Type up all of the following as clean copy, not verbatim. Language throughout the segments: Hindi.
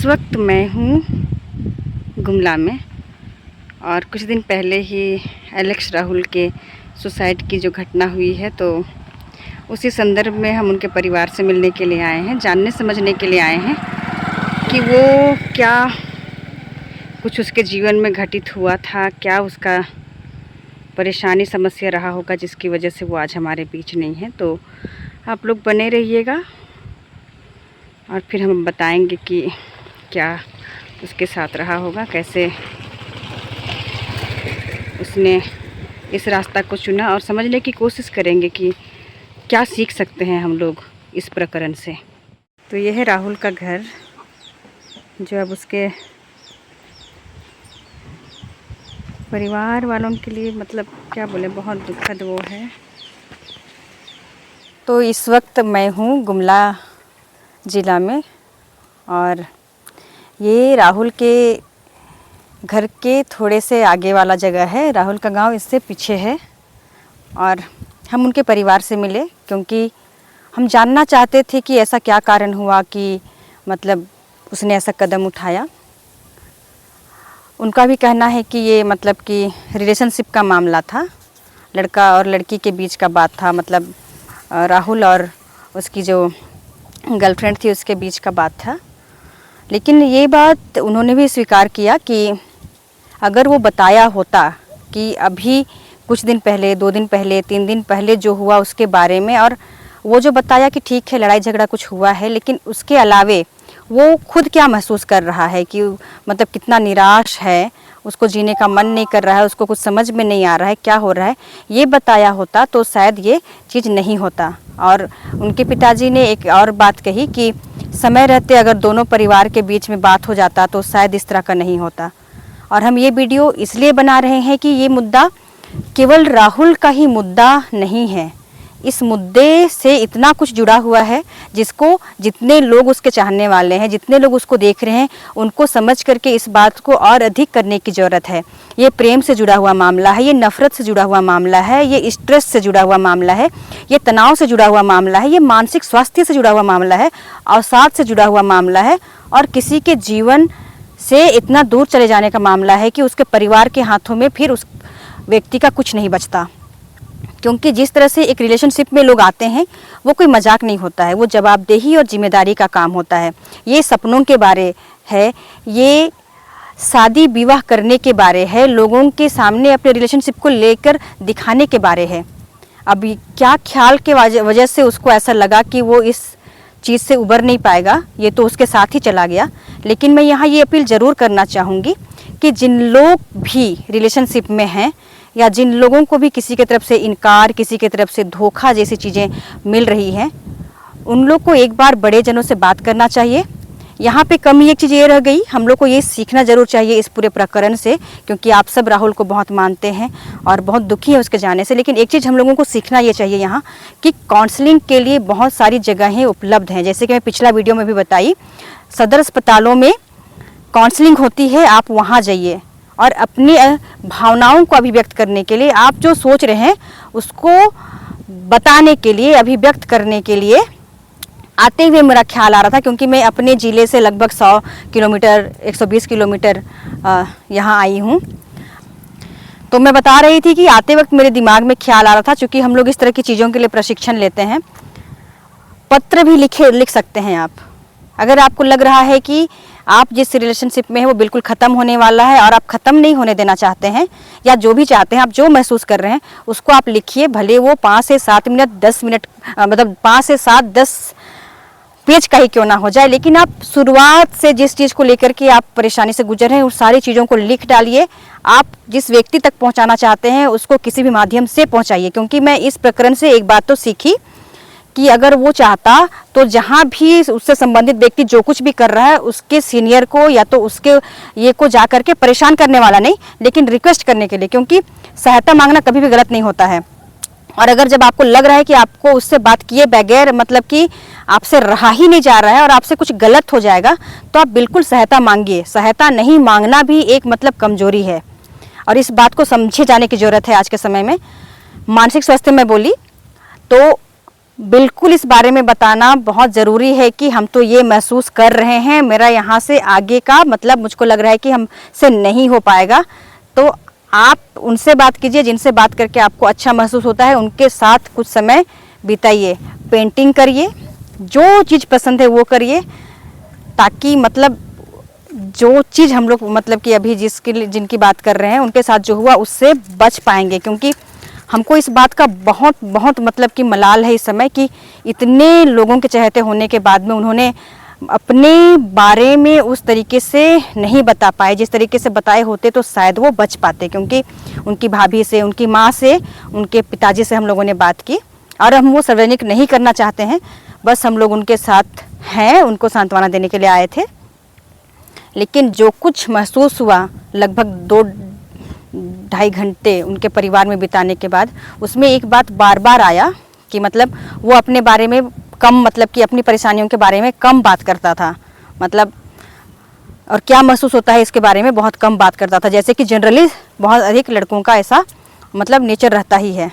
इस वक्त मैं हूँ गुमला में और कुछ दिन पहले ही एलेक्स राहुल के सुसाइड की जो घटना हुई है, तो उसी संदर्भ में हम उनके परिवार से मिलने के लिए आए हैं, जानने समझने के लिए आए हैं कि वो क्या कुछ उसके जीवन में घटित हुआ था, क्या उसका परेशानी समस्या रहा होगा जिसकी वजह से वो आज हमारे बीच नहीं है। तो आप लोग बने रहिएगा और फिर हम बताएंगे कि क्या उसके साथ रहा होगा, कैसे उसने इस रास्ता को चुना, और समझने की कोशिश करेंगे कि क्या सीख सकते हैं हम लोग इस प्रकरण से। तो यह है राहुल का घर, जो अब उसके परिवार वालों के लिए मतलब क्या बोले, बहुत दुखद वो है। तो इस वक्त मैं हूँ गुमला ज़िला में और ये राहुल के घर के थोड़े से आगे वाला जगह है। राहुल का गांव इससे पीछे है और हम उनके परिवार से मिले क्योंकि हम जानना चाहते थे कि ऐसा क्या कारण हुआ कि मतलब उसने ऐसा कदम उठाया। उनका भी कहना है कि ये मतलब कि रिलेशनशिप का मामला था, लड़का और लड़की के बीच का बात था, मतलब राहुल और उसकी जो गर्लफ्रेंड थी उसके बीच का बात था। लेकिन ये बात उन्होंने भी स्वीकार किया कि अगर वो बताया होता कि अभी कुछ दिन पहले, 2 दिन पहले, 3 दिन पहले जो हुआ उसके बारे में, और वो जो बताया कि ठीक है लड़ाई झगड़ा कुछ हुआ है, लेकिन उसके अलावे वो खुद क्या महसूस कर रहा है कि मतलब कितना निराश है, उसको जीने का मन नहीं कर रहा है, उसको कुछ समझ में नहीं आ रहा है क्या हो रहा है, ये बताया होता तो शायद ये चीज़ नहीं होता। और उनके पिताजी ने एक और बात कही कि समय रहते अगर दोनों परिवार के बीच में बात हो जाता तो शायद इस तरह का नहीं होता। और हम ये वीडियो इसलिए बना रहे हैं कि ये मुद्दा केवल राहुल का ही मुद्दा नहीं है, इस मुद्दे से इतना कुछ जुड़ा हुआ है जिसको जितने लोग उसके चाहने वाले हैं, जितने लोग उसको देख रहे हैं, उनको समझ करके इस बात को और अधिक करने की ज़रूरत है। ये प्रेम से जुड़ा हुआ मामला है, ये नफ़रत से जुड़ा हुआ मामला है, ये स्ट्रेस से जुड़ा हुआ मामला है, ये तनाव से जुड़ा हुआ मामला है, ये मानसिक स्वास्थ्य से जुड़ा हुआ मामला है, अवसाद से जुड़ा हुआ मामला है, और किसी के जीवन से इतना दूर चले जाने का मामला है कि उसके परिवार के हाथों में फिर उस व्यक्ति का कुछ नहीं बचता। क्योंकि जिस तरह से एक रिलेशनशिप में लोग आते हैं वो कोई मजाक नहीं होता है, वो जवाबदेही और जिम्मेदारी का काम होता है। ये सपनों के बारे है, ये शादी विवाह करने के बारे है, लोगों के सामने अपने रिलेशनशिप को लेकर दिखाने के बारे है। अभी क्या ख्याल के वजह से उसको ऐसा लगा कि वो इस चीज़ से उबर नहीं पाएगा, ये तो उसके साथ ही चला गया। लेकिन मैं यहाँ ये अपील ज़रूर करना चाहूँगी कि जिन लोग भी रिलेशनशिप में हैं या जिन लोगों को भी किसी की तरफ से इनकार, किसी की तरफ से धोखा जैसी चीज़ें मिल रही हैं, उन लोग को एक बार बड़े जनों से बात करना चाहिए। यहाँ पे कमी एक चीज़ ये रह गई, हम लोग को ये सीखना ज़रूर चाहिए इस पूरे प्रकरण से, क्योंकि आप सब राहुल को बहुत मानते हैं और बहुत दुखी है उसके जाने से। लेकिन एक चीज़ हम लोगों को सीखना ये चाहिए यहाँ कि काउंसलिंग के लिए बहुत सारी जगहें उपलब्ध हैं। जैसे कि मैं पिछला वीडियो में भी बताई, सदर अस्पतालों में काउंसलिंग होती है, आप वहाँ जाइए और अपनी भावनाओं को अभिव्यक्त करने के लिए, आप जो सोच रहे हैं उसको बताने के लिए, अभिव्यक्त करने के लिए आते हुए मेरा ख्याल आ रहा था, क्योंकि मैं अपने ज़िले से लगभग 100 किलोमीटर, 120 किलोमीटर यहाँ आई हूँ। तो मैं बता रही थी कि आते वक्त मेरे दिमाग में ख्याल आ रहा था, चूँकि हम लोग इस तरह की चीज़ों के लिए प्रशिक्षण लेते हैं, पत्र भी लिख सकते हैं आप। अगर आपको लग रहा है कि आप जिस रिलेशनशिप में है वो बिल्कुल ख़त्म होने वाला है और आप ख़त्म नहीं होने देना चाहते हैं, या जो भी चाहते हैं, आप जो महसूस कर रहे हैं उसको आप लिखिए, भले वो 5 से 7 मिनट, 10 मिनट, मतलब 5 से 7, 10 पेज का ही क्यों ना हो जाए, लेकिन आप शुरुआत से जिस चीज़ को लेकर के आप परेशानी से गुजर रहे हैं उस सारी चीज़ों को लिख डालिए। आप जिस व्यक्ति तक पहुँचाना चाहते हैं उसको किसी भी माध्यम से पहुँचाइए। क्योंकि मैं इस प्रकरण से एक बात तो सीखी कि अगर वो चाहता तो जहाँ भी उससे संबंधित व्यक्ति जो कुछ भी कर रहा है उसके सीनियर को या तो उसके ये को जा करके परेशान करने वाला नहीं, लेकिन रिक्वेस्ट करने के लिए, क्योंकि सहायता मांगना कभी भी गलत नहीं होता है। और अगर जब आपको लग रहा है कि आपको उससे बात किए बगैर मतलब कि आपसे रहा ही नहीं जा रहा है और आपसे कुछ गलत हो जाएगा, तो आप बिल्कुल सहायता मांगिए। सहायता नहीं मांगना भी एक मतलब कमजोरी है और इस बात को समझे जाने की ज़रूरत है आज के समय में। मानसिक स्वास्थ्य में बोली तो बिल्कुल इस बारे में बताना बहुत ज़रूरी है कि हम तो ये महसूस कर रहे हैं, मेरा यहाँ से आगे का मतलब मुझको लग रहा है कि हमसे नहीं हो पाएगा। तो आप उनसे बात कीजिए जिनसे बात करके आपको अच्छा महसूस होता है, उनके साथ कुछ समय बिताइए, पेंटिंग करिए, जो चीज़ पसंद है वो करिए, ताकि मतलब जो चीज़ हम लोग मतलब कि अभी जिनकी बात कर रहे हैं उनके साथ जो हुआ उससे बच पाएंगे। क्योंकि हमको इस बात का बहुत बहुत मतलब कि मलाल है इस समय कि इतने लोगों के चहेते होने के बाद में उन्होंने अपने बारे में उस तरीके से नहीं बता पाए। जिस तरीके से बताए होते तो शायद वो बच पाते, क्योंकि उनकी भाभी से, उनकी माँ से, उनके पिताजी से हम लोगों ने बात की और हम वो सार्वजनिक नहीं करना चाहते हैं। बस हम लोग उनके साथ हैं, उनको सांत्वना देने के लिए आए थे। लेकिन जो कुछ महसूस हुआ लगभग 2-2.5 घंटे उनके परिवार में बिताने के बाद, उसमें एक बात बार बार आया कि मतलब वो अपने बारे में कम मतलब कि अपनी परेशानियों के बारे में कम बात करता था, मतलब और क्या महसूस होता है इसके बारे में बहुत कम बात करता था। जैसे कि जनरली बहुत अधिक लड़कों का ऐसा मतलब नेचर रहता ही है।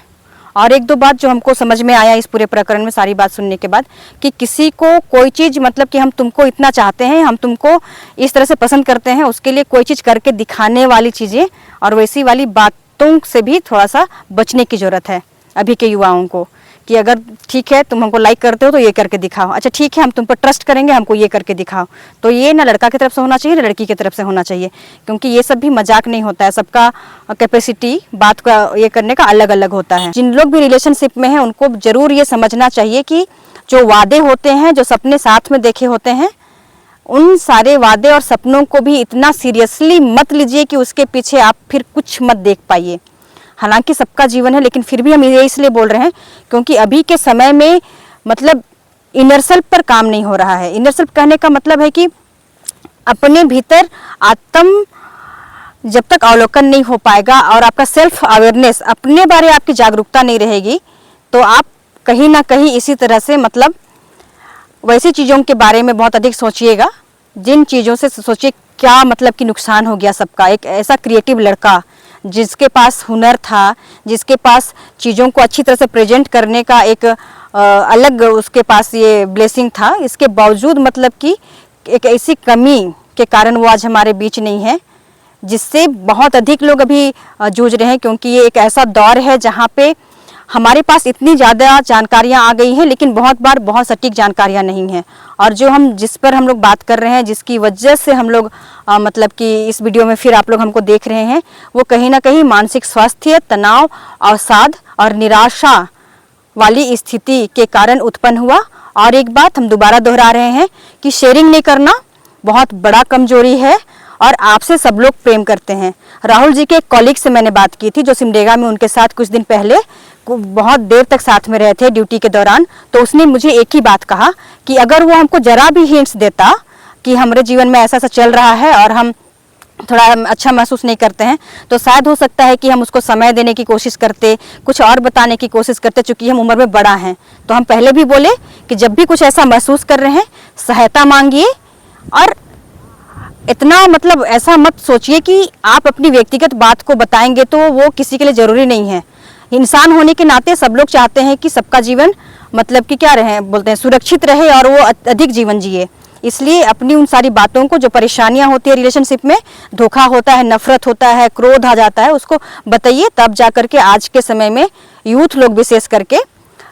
और एक दो बात जो हमको समझ में आया इस पूरे प्रकरण में सारी बात सुनने के बाद, कि किसी को कोई चीज़ मतलब कि हम तुमको इतना चाहते हैं, हम तुमको इस तरह से पसंद करते हैं, उसके लिए कोई चीज़ करके दिखाने वाली चीज़ें और वैसी वाली बातों से भी थोड़ा सा बचने की ज़रूरत है अभी के युवाओं को। कि अगर ठीक है तुम हमको लाइक करते हो तो ये करके दिखाओ, अच्छा ठीक है हम तुम पर ट्रस्ट करेंगे, हमको ये करके दिखाओ। तो ये ना लड़का की तरफ से होना चाहिए ना लड़की की तरफ से होना चाहिए, क्योंकि ये सब भी मजाक नहीं होता है। सबका कैपेसिटी बात का ये करने का अलग अलग होता है। जिन लोग भी रिलेशनशिप में हैं उनको ज़रूर ये समझना चाहिए कि जो वादे होते हैं, जो सपने साथ में देखे होते हैं, उन सारे वादे और सपनों को भी इतना सीरियसली मत लीजिए कि उसके पीछे आप फिर कुछ मत देख पाइए। हालांकि सबका जीवन है, लेकिन फिर भी हम ये इसलिए बोल रहे हैं क्योंकि अभी के समय में मतलब इनर सेल्फ पर काम नहीं हो रहा है। इनर सेल्फ कहने का मतलब है कि अपने भीतर आत्म जब तक अवलोकन नहीं हो पाएगा और आपका सेल्फ अवेयरनेस, अपने बारे आपकी जागरूकता नहीं रहेगी, तो आप कहीं ना कहीं इसी तरह से मतलब वैसी चीज़ों के बारे में बहुत अधिक सोचिएगा जिन चीज़ों से सोचिए क्या मतलब कि नुकसान हो गया सबका। एक ऐसा क्रिएटिव लड़का जिसके पास हुनर था, जिसके पास चीज़ों को अच्छी तरह से प्रेजेंट करने का एक अलग उसके पास ये ब्लेसिंग था, इसके बावजूद मतलब कि एक ऐसी कमी के कारण वो आज हमारे बीच नहीं है, जिससे बहुत अधिक लोग अभी जूझ रहे हैं। क्योंकि ये एक ऐसा दौर है जहाँ पे हमारे पास इतनी ज़्यादा जानकारियाँ आ गई हैं, लेकिन बहुत बार बहुत सटीक जानकारियाँ नहीं हैं। और जो हम जिस पर हम लोग बात कर रहे हैं, जिसकी वजह से हम लोग मतलब कि इस वीडियो में फिर आप लोग हमको देख रहे हैं, वो कहीं ना कहीं मानसिक स्वास्थ्य, तनाव, अवसाद और निराशा वाली स्थिति के कारण उत्पन्न हुआ। और एक बात हम दोबारा दोहरा रहे हैं कि शेयरिंग नहीं करना बहुत बड़ा कमजोरी है और आपसे सब लोग प्रेम करते हैं। राहुल जी के एक कॉलीग से मैंने बात की थी जो सिमडेगा में उनके साथ कुछ दिन पहले बहुत देर तक साथ में रहे थे ड्यूटी के दौरान। तो उसने मुझे एक ही बात कहा कि अगर वो हमको जरा भी हिंट्स देता कि हमारे जीवन में ऐसा ऐसा चल रहा है और हम थोड़ा अच्छा महसूस नहीं करते हैं, तो शायद हो सकता है कि हम उसको समय देने की कोशिश करते, कुछ और बताने की कोशिश करते। चूंकि हम उम्र में बड़ा हैं, तो हम पहले भी बोले कि जब भी कुछ ऐसा महसूस कर रहे हैं सहायता मांगिए। और इतना मतलब ऐसा मत सोचिए कि आप अपनी व्यक्तिगत बात को बताएंगे तो वो किसी के लिए ज़रूरी नहीं है। इंसान होने के नाते सब लोग चाहते हैं कि सबका जीवन मतलब कि क्या रहे, बोलते हैं सुरक्षित रहे और वो अधिक जीवन जिए। इसलिए अपनी उन सारी बातों को, जो परेशानियां होती है रिलेशनशिप में, धोखा होता है, नफरत होता है, क्रोध आ जाता है, उसको बताइए। तब जा करके आज के समय में यूथ लोग विशेष करके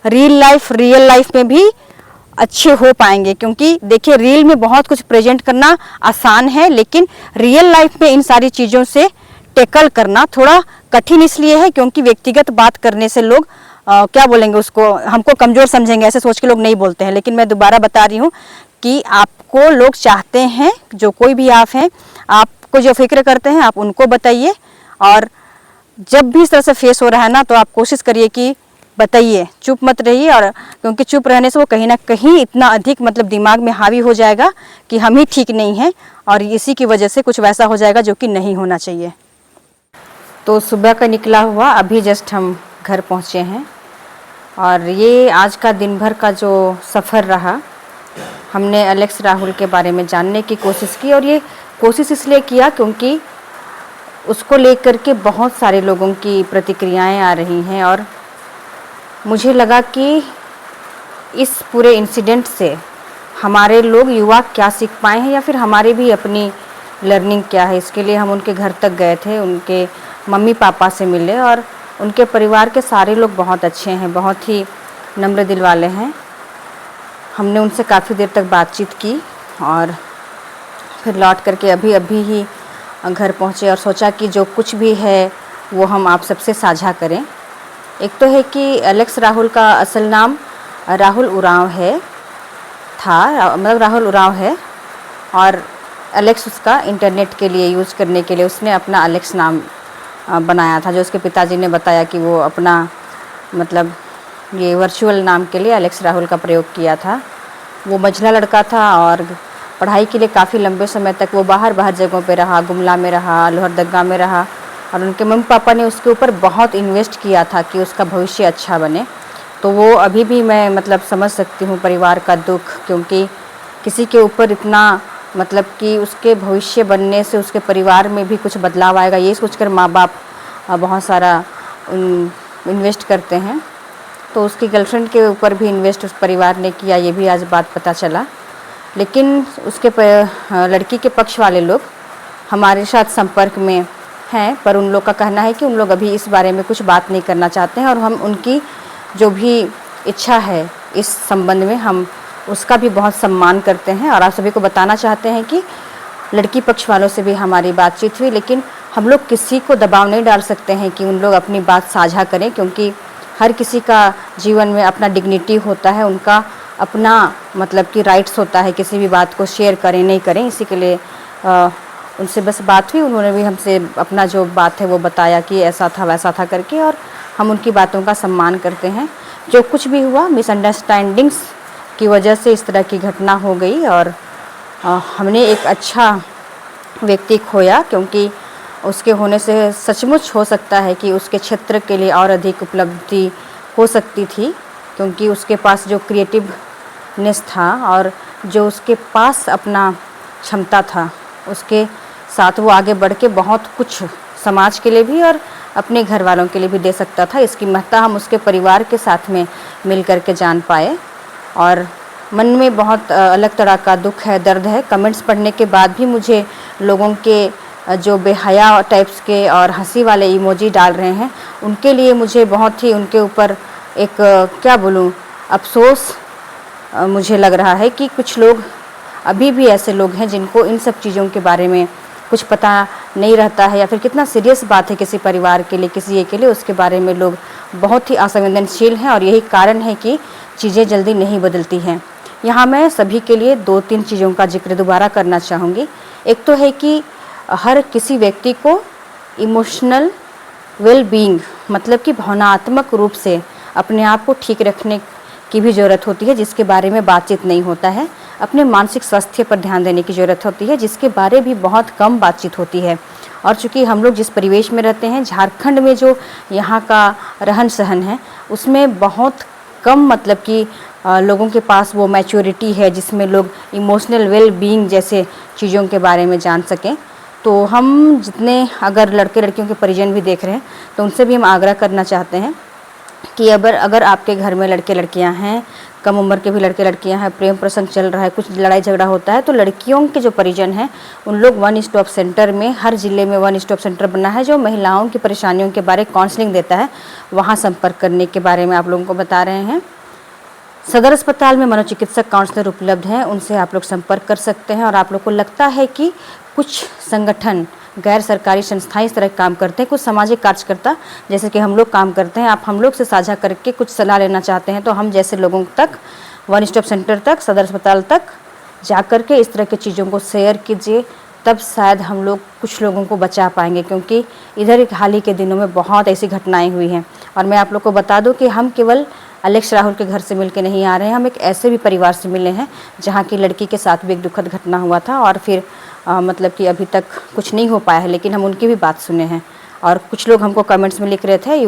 रियल लाइफ में भी अच्छे हो पाएंगे। क्योंकि देखिए रील में बहुत कुछ प्रेजेंट करना आसान है, लेकिन रियल लाइफ में इन सारी चीज़ों से टैकल करना थोड़ा कठिन इसलिए है क्योंकि व्यक्तिगत बात करने से लोग क्या बोलेंगे, उसको हमको कमज़ोर समझेंगे, ऐसे सोच के लोग नहीं बोलते हैं। लेकिन मैं दोबारा बता रही हूँ कि आपको लोग चाहते हैं, जो कोई भी आप हैं, आपको जो फिक्र करते हैं आप उनको बताइए। और जब भी इस तरह से फेस हो रहा है ना, तो आप कोशिश करिए कि बताइए, चुप मत रहिए। और क्योंकि चुप रहने से वो कहीं ना कहीं इतना अधिक मतलब दिमाग में हावी हो जाएगा कि हम ही ठीक नहीं हैं, और इसी की वजह से कुछ वैसा हो जाएगा जो कि नहीं होना चाहिए। तो सुबह का निकला हुआ अभी जस्ट हम घर पहुँचे हैं, और ये आज का दिन भर का जो सफ़र रहा, हमने एलेक्स राहुल के बारे में जानने की कोशिश की। और ये कोशिश इसलिए किया क्योंकि उसको लेकर के बहुत सारे लोगों की प्रतिक्रियाएं आ रही हैं, और मुझे लगा कि इस पूरे इंसिडेंट से हमारे लोग युवा क्या सीख पाए हैं या फिर हमारी भी अपनी लर्निंग क्या है, इसके लिए हम उनके घर तक गए थे, उनके मम्मी पापा से मिले और उनके परिवार के सारे लोग बहुत अच्छे हैं, बहुत ही नम्र दिल वाले हैं। हमने उनसे काफ़ी देर तक बातचीत की और फिर लौट करके अभी ही घर पहुँचे और सोचा कि जो कुछ भी है वो हम आप सबसे साझा करें। एक तो है कि एलेक्स राहुल का असल नाम राहुल उरांव मतलब राहुल उरांव है और एलेक्स उसका इंटरनेट के लिए यूज़ करने के लिए उसने अपना एलेक्स नाम बनाया था, जो उसके पिताजी ने बताया कि वो अपना मतलब ये वर्चुअल नाम के लिए एलेक्स राहुल का प्रयोग किया था। वो मझला लड़का था और पढ़ाई के लिए काफ़ी लंबे समय तक वो बाहर जगहों पे रहा, गुमला में रहा, लोहरदगा में रहा और उनके मम्मी पापा ने उसके ऊपर बहुत इन्वेस्ट किया था कि उसका भविष्य अच्छा बने। तो वो अभी भी मैं मतलब समझ सकती हूँ परिवार का दुख, क्योंकि किसी के ऊपर इतना मतलब कि उसके भविष्य बनने से उसके परिवार में भी कुछ बदलाव आएगा, ये सोचकर माँ बाप बहुत सारा इन्वेस्ट करते हैं। तो उसकी गर्लफ्रेंड के ऊपर भी इन्वेस्ट उस परिवार ने किया, ये भी आज बात पता चला। लेकिन उसके लड़की के पक्ष वाले लोग हमारे साथ संपर्क में हैं, पर उन लोग का कहना है कि उन लोग अभी इस बारे में कुछ बात नहीं करना चाहते हैं और हम उनकी जो भी इच्छा है इस संबंध में हम उसका भी बहुत सम्मान करते हैं। और आप सभी को बताना चाहते हैं कि लड़की पक्ष वालों से भी हमारी बातचीत हुई, लेकिन हम लोग किसी को दबाव नहीं डाल सकते हैं कि उन लोग अपनी बात साझा करें, क्योंकि हर किसी का जीवन में अपना डिग्निटी होता है, उनका अपना मतलब कि राइट्स होता है किसी भी बात को शेयर करें नहीं करें। इसी के लिए उनसे बस बात हुई, उन्होंने भी हमसे अपना जो बात है वो बताया कि ऐसा था वैसा था करके, और हम उनकी बातों का सम्मान करते हैं। जो कुछ भी हुआ मिसअंडरस्टैंडिंग्स की वजह से इस तरह की घटना हो गई और हमने एक अच्छा व्यक्ति खोया, क्योंकि उसके होने से सचमुच हो सकता है कि उसके क्षेत्र के लिए और अधिक उपलब्धि हो सकती थी, क्योंकि उसके पास जो क्रिएटिवनेस था और जो उसके पास अपना क्षमता था, उसके साथ वो आगे बढ़ के बहुत कुछ समाज के लिए भी और अपने घर वालों के लिए भी दे सकता था। इसकी महत्ता हम उसके परिवार के साथ में मिल कर के जान पाए और मन में बहुत अलग तरह का दुख है, दर्द है। कमेंट्स पढ़ने के बाद भी मुझे लोगों के जो बेहया टाइप्स के और हंसी वाले इमोजी डाल रहे हैं, उनके लिए मुझे बहुत ही उनके ऊपर एक क्या बोलूं अफसोस मुझे लग रहा है कि कुछ लोग अभी भी ऐसे लोग हैं जिनको इन सब चीज़ों के बारे में कुछ पता नहीं रहता है, या फिर कितना सीरियस बात है किसी परिवार के लिए, किसी एक के लिए, उसके बारे में लोग बहुत ही असंवेदनशील हैं और यही कारण है कि चीज़ें जल्दी नहीं बदलती हैं। यहाँ मैं सभी के लिए 2-3 चीज़ों का जिक्र दोबारा करना चाहूँगी। एक तो है कि हर किसी व्यक्ति को इमोशनल वेल बीइंग मतलब कि भावनात्मक रूप से अपने आप को ठीक रखने की भी ज़रूरत होती है, जिसके बारे में बातचीत नहीं होता है। अपने मानसिक स्वास्थ्य पर ध्यान देने की ज़रूरत होती है, जिसके बारे भी बहुत कम बातचीत होती है। और चूँकि हम लोग जिस परिवेश में रहते हैं, झारखंड में जो यहाँ का रहन सहन है, उसमें बहुत कम मतलब कि लोगों के पास वो मैच्योरिटी है जिसमें लोग इमोशनल वेल बीइंग जैसे चीज़ों के बारे में जान सकें। तो हम जितने अगर लड़के लड़कियों के परिजन भी देख रहे हैं, तो उनसे भी हम आग्रह करना चाहते हैं कि अगर आपके घर में लड़के लड़कियां हैं, कम उम्र के भी लड़के लड़कियां हैं, प्रेम प्रसंग चल रहा है, कुछ लड़ाई झगड़ा होता है, तो लड़कियों के जो परिजन हैं उन लोग 1 स्टॉप सेंटर में, हर ज़िले में 1 स्टॉप सेंटर बना है जो महिलाओं की परेशानियों के बारे काउंसलिंग देता है। वहाँ संपर्क करने के बारे में आप लोगों को बता रहे हैं। सदर अस्पताल में मनोचिकित्सक काउंसलर उपलब्ध हैं, उनसे आप लोग संपर्क कर सकते हैं। और आप लोग को लगता है कि कुछ संगठन, गैर सरकारी संस्थाएं इस तरह काम करते हैं, कुछ सामाजिक कार्यकर्ता जैसे कि हम लोग काम करते हैं, आप हम लोग से साझा करके कुछ सलाह लेना चाहते हैं, तो हम जैसे लोगों तक 1 स्टॉप सेंटर तक, सदर अस्पताल तक जा कर के इस तरह की चीज़ों को शेयर कीजिए, तब शायद हम लोग कुछ लोगों को बचा पाएंगे। क्योंकि इधर हाल ही के दिनों में बहुत ऐसी घटनाएं हुई हैं। और मैं आप लोग को बता दूं कि हम केवल एलेक्स राहुल के घर से मिल के नहीं आ रहे हैं, हम एक ऐसे भी परिवार से मिले हैं जहाँ की लड़की के साथ भी एक दुखद घटना हुआ था और फिर मतलब कि अभी तक कुछ नहीं हो पाया है, लेकिन हम उनकी भी बात सुने हैं। और कुछ लोग हमको कमेंट्स में लिख रहे थे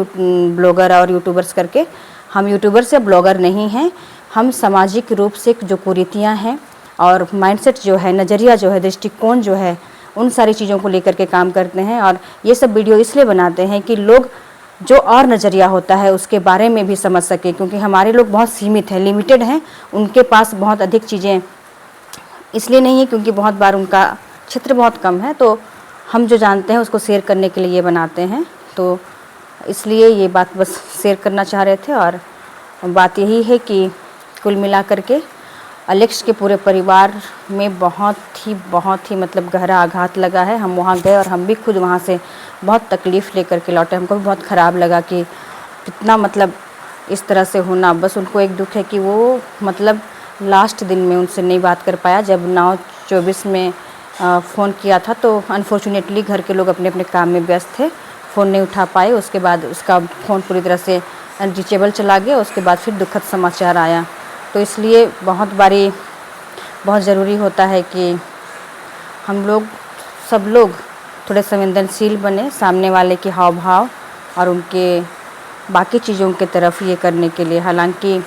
ब्लॉगर और यूट्यूबर्स करके। हम यूट्यूबर से ब्लॉगर नहीं हैं, हम सामाजिक रूप से जो कुरीतियाँ हैं और माइंडसेट जो है, नज़रिया जो है, दृष्टिकोण जो है, उन सारी चीज़ों को लेकर के काम करते हैं। और ये सब वीडियो इसलिए बनाते हैं कि लोग जो और नज़रिया होता है उसके बारे में भी समझ सके, क्योंकि हमारे लोग बहुत सीमित हैं, लिमिटेड हैं, उनके पास बहुत अधिक चीज़ें इसलिए नहीं है क्योंकि बहुत बार उनका क्षेत्र बहुत कम है, तो हम जो जानते हैं उसको शेयर करने के लिए ये बनाते हैं। तो इसलिए ये बात बस शेयर करना चाह रहे थे। और बात यही है कि कुल मिला कर के अलेक्स के पूरे परिवार में बहुत ही मतलब गहरा आघात लगा है। हम वहाँ गए और हम भी खुद वहाँ से बहुत तकलीफ़ लेकर के लौटे। हमको भी बहुत ख़राब लगा कि कितना मतलब इस तरह से होना। बस उनको एक दुख है कि वो मतलब लास्ट दिन में उनसे नहीं बात कर पाया। जब 9:24 में फ़ोन किया था तो अनफॉर्चुनेटली घर के लोग अपने अपने काम में व्यस्त थे, फ़ोन नहीं उठा पाए। उसके बाद उसका फ़ोन पूरी तरह से अनरीचेबल चला गया। उसके बाद फिर दुखद समाचार आया। तो इसलिए बहुत ज़रूरी होता है कि हम लोग सब लोग थोड़े संवेदनशील बने सामने वाले के हाव भाव और उनके बाकी चीज़ों की तरफ ये करने के लिए। हालांकि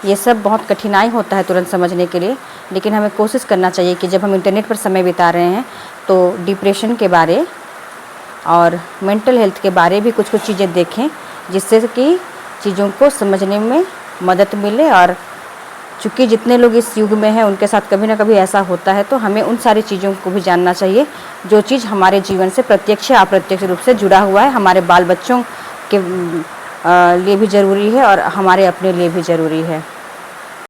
ये सब बहुत कठिनाई होता है तुरंत समझने के लिए, लेकिन हमें कोशिश करना चाहिए कि जब हम इंटरनेट पर समय बिता रहे हैं तो डिप्रेशन के बारे और मेंटल हेल्थ के बारे भी कुछ चीज़ें देखें, जिससे कि चीज़ों को समझने में मदद मिले। और चूँकि जितने लोग इस युग में हैं उनके साथ कभी ना कभी ऐसा होता है, तो हमें उन सारी चीज़ों को भी जानना चाहिए जो चीज़ हमारे जीवन से प्रत्यक्ष या अप्रत्यक्ष रूप से जुड़ा हुआ है। हमारे बाल बच्चों के लिए भी ज़रूरी है और हमारे अपने लिए भी ज़रूरी है।